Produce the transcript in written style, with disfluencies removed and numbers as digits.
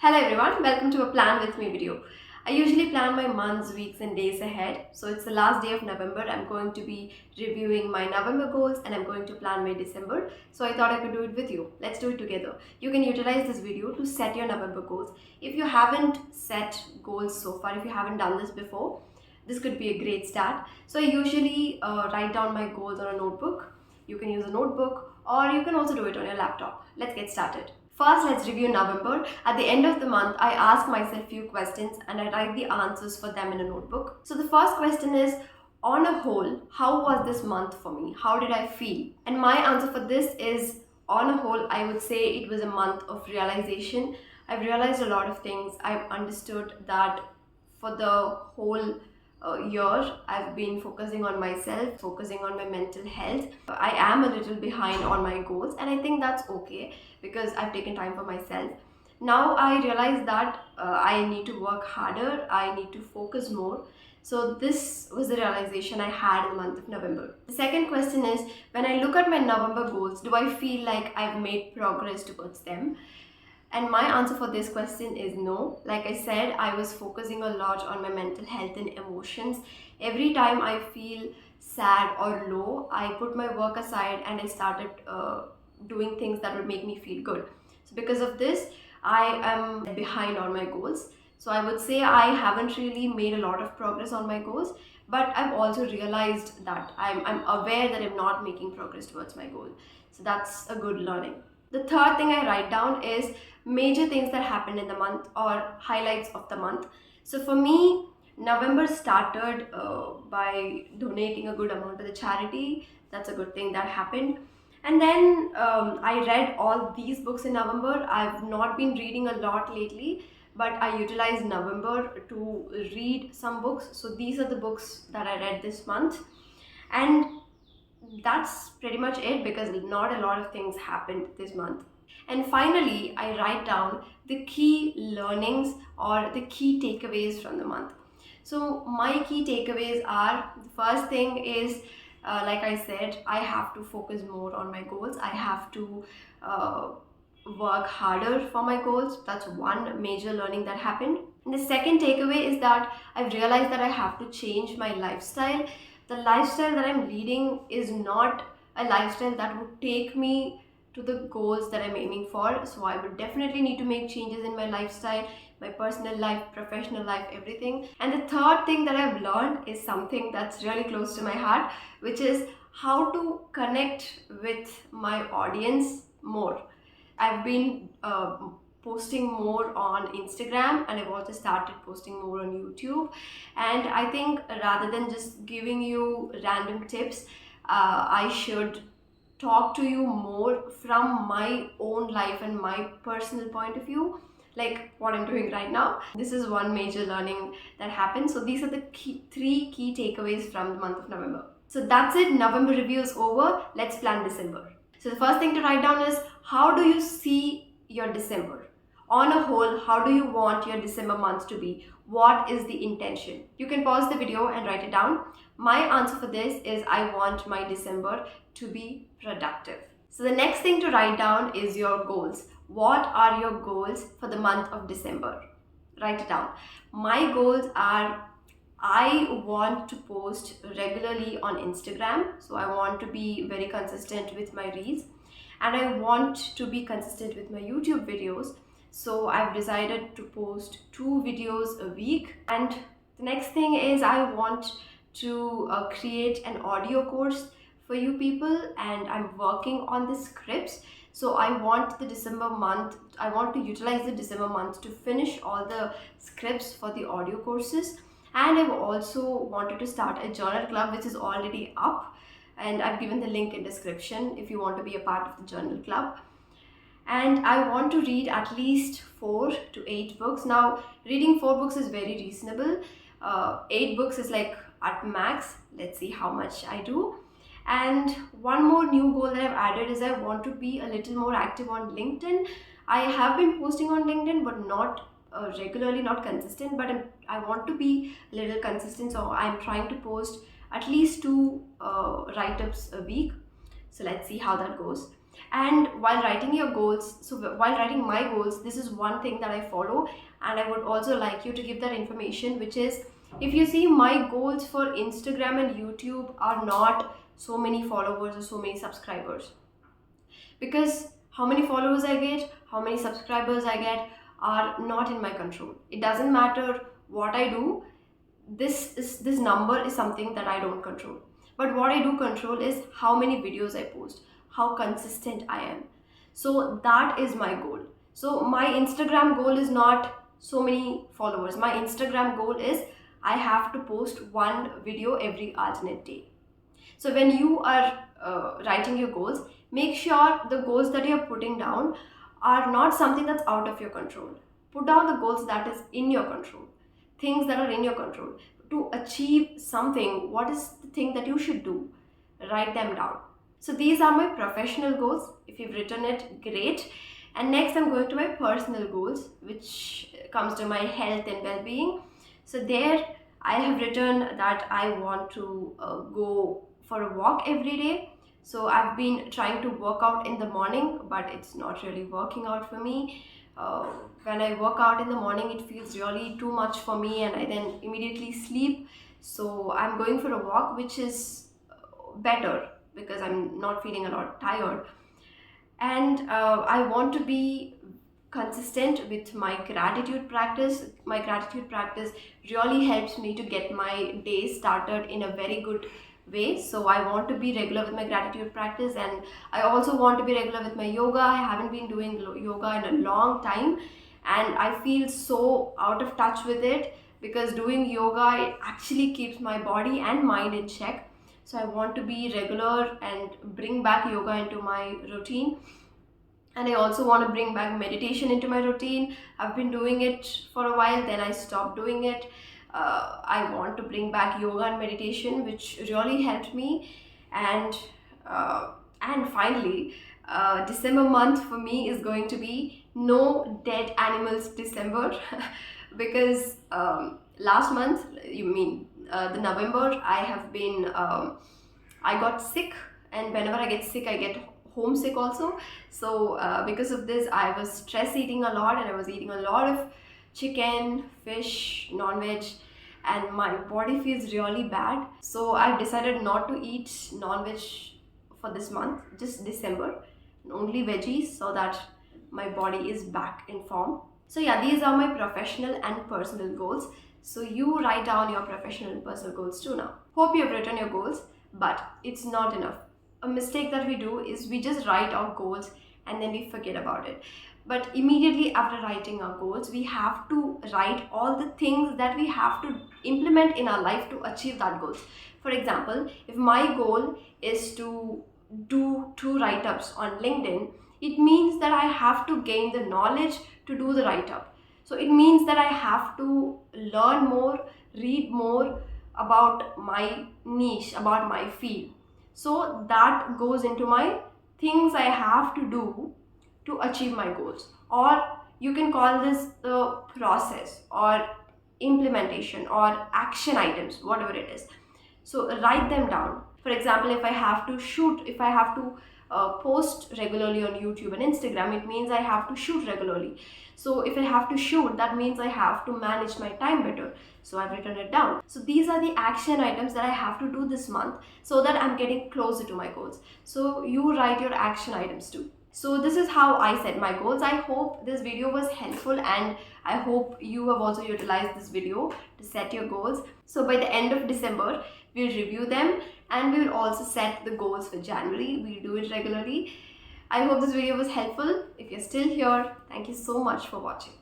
Hello everyone, welcome to a plan with me video. I usually plan my months, weeks and days ahead. So it's the last day of November. I'm going to be reviewing my November goals and I'm going to plan my December. So I thought I could do it with you. Let's do it together. You can utilize this video to set your November goals. If you haven't set goals so far, if you haven't done this before, this could be a great start. So I usually write down my goals on a notebook. You can use a notebook or you can also do it on your laptop. Let's get started. First, let's review November. At the end of the month, I ask myself few questions and I write the answers for them in a notebook. So the first question is, on a whole, how was this month for me? How did I feel? And my answer for this is, on a whole, I would say it was a month of realization. I've realized a lot of things. I've understood that for the whole year, I've been focusing on myself, focusing on my mental health. I am a little behind on my goals, and I think that's okay because I've taken time for myself. Now I realize that I need to work harder, I need to focus more. So this was the realization I had in the month of November. The second question is, when I look at my November goals, do I feel like I've made progress towards them? And my answer for this question is no. Like I said, I was focusing a lot on my mental health and emotions. Every time I feel sad or low, I put my work aside and I started doing things that would make me feel good. So because of this, I am behind on my goals. So I would say I haven't really made a lot of progress on my goals, but I've also realized that I'm aware that I'm not making progress towards my goal. So that's a good learning. The third thing I write down is major things that happened in the month or highlights of the month. So for me, November started by donating a good amount to the charity. That's a good thing that happened. And then I read all these books in November. I've not been reading a lot lately, but I utilized November to read some books. So these are the books that I read this month. And that's pretty much it because not a lot of things happened this month. And finally, I write down the key learnings or the key takeaways from the month. So my key takeaways are, the first thing is, like I said, I have to focus more on my goals. I have to work harder for my goals. That's one major learning that happened. And the second takeaway is that I've realized that I have to change my lifestyle. The lifestyle that I'm leading is not a lifestyle that would take me to the goals that I'm aiming for. So I would definitely need to make changes in my lifestyle, my personal life, professional life, everything. And the third thing that I've learned is something that's really close to my heart, which is how to connect with my audience more. I've been posting more on Instagram and I've also started posting more on YouTube. And I think rather than just giving you random tips, I should talk to you more from my own life and my personal point of view, like what I'm doing right now. This is one major learning that happened. So these are the three key takeaways from the month of November. So that's it. November review is over. Let's plan December. So the first thing to write down is, how do you see your December? On a whole, how do you want your December month to be? What is the intention? You can pause the video and write it down. My answer for this is, I want my December to be productive. So the next thing to write down is your goals. What are your goals for the month of December? Write it down. My goals are, I want to post regularly on Instagram. So I want to be very consistent with my reels, and I want to be consistent with my YouTube videos. So I've decided to post 2 videos a week. And the next thing is, I want to create an audio course for you people, and I'm working on the scripts. So I want the December month, I want to utilize the December month to finish all the scripts for the audio courses. And I've also wanted to start a journal club, which is already up, and I've given the link in description if you want to be a part of the journal club. And I want to read at least 4 to 8 books. Now, reading 4 books is very reasonable. 8 books is like at max. Let's see how much I do. And one more new goal that I've added is, I want to be a little more active on LinkedIn. I have been posting on LinkedIn, but not regularly, not consistent, but I want to be a little consistent. So I'm trying to post at least 2 write-ups a week. So let's see how that goes. And while writing your goals, so while writing my goals, this is one thing that I follow, and I would also like you to give that information, which is, if you see, my goals for Instagram and YouTube are not so many followers or so many subscribers, because how many followers I get, how many subscribers I get are not in my control. It doesn't matter what I do. This number is something that I don't control. But what I do control is how many videos I post, how consistent I am. So that is my goal. So my Instagram goal is not so many followers. My Instagram goal is I have to post one video every alternate day. So when you are writing your goals, make sure the goals that you're putting down are not something that's out of your control. Put down the goals that is in your control, things that are in your control. To achieve something, what is the thing that you should do? Write them down. So these are my professional goals. If you've written it, great. And next I'm going to my personal goals, which comes to my health and well-being. So there I have written that I want to go for a walk every day. So I've been trying to work out in the morning, but it's not really working out for me. When I work out in the morning, it feels really too much for me, and I then immediately sleep. So I'm going for a walk, which is better because I'm not feeling a lot tired. And I want to be consistent with my gratitude practice. My gratitude practice really helps me to get my day started in a very good way. So I want to be regular with my gratitude practice, and I also want to be regular with my yoga. I haven't been doing yoga in a long time, and I feel so out of touch with it, because doing yoga, it actually keeps my body and mind in check. So I want to be regular and bring back yoga into my routine. And I also want to bring back meditation into my routine. I've been doing it for a while, then I stopped doing it. I want to bring back yoga and meditation, which really helped me. And finally, December month for me is going to be no dead animals December because last month, the November, I have been I got sick, and whenever I get sick, I get homesick also. So because of this, I was stress eating a lot, and I was eating a lot of chicken, fish, non-veg, and my body feels really bad. So I've decided not to eat non-veg for this month, just December, only veggies, so that my body is back in form. So yeah, these are my professional and personal goals. So you write down your professional and personal goals too now. Hope you've written your goals, but it's not enough. A mistake that we do is we just write our goals and then we forget about it. But immediately after writing our goals, we have to write all the things that we have to implement in our life to achieve that goals. For example, if my goal is to do 2 write-ups on LinkedIn, it means that I have to gain the knowledge to do the write-up. So it means that I have to learn more, read more about my niche, about my field. So that goes into my things I have to do to achieve my goals. Or you can call this the process or implementation or action items, whatever it is. So write them down. For example, if I have to post regularly on YouTube and Instagram, it means I have to shoot regularly. So if I have to shoot, that means I have to manage my time better. So I've written it down. So these are the action items that I have to do this month so that I'm getting closer to my goals. So you write your action items too. So this is how I set my goals. I hope this video was helpful, and I hope you have also utilized this video to set your goals. So by the end of December, we'll review them, and we will also set the goals for January. We'll do it regularly. I hope this video was helpful. If you're still here, thank you so much for watching.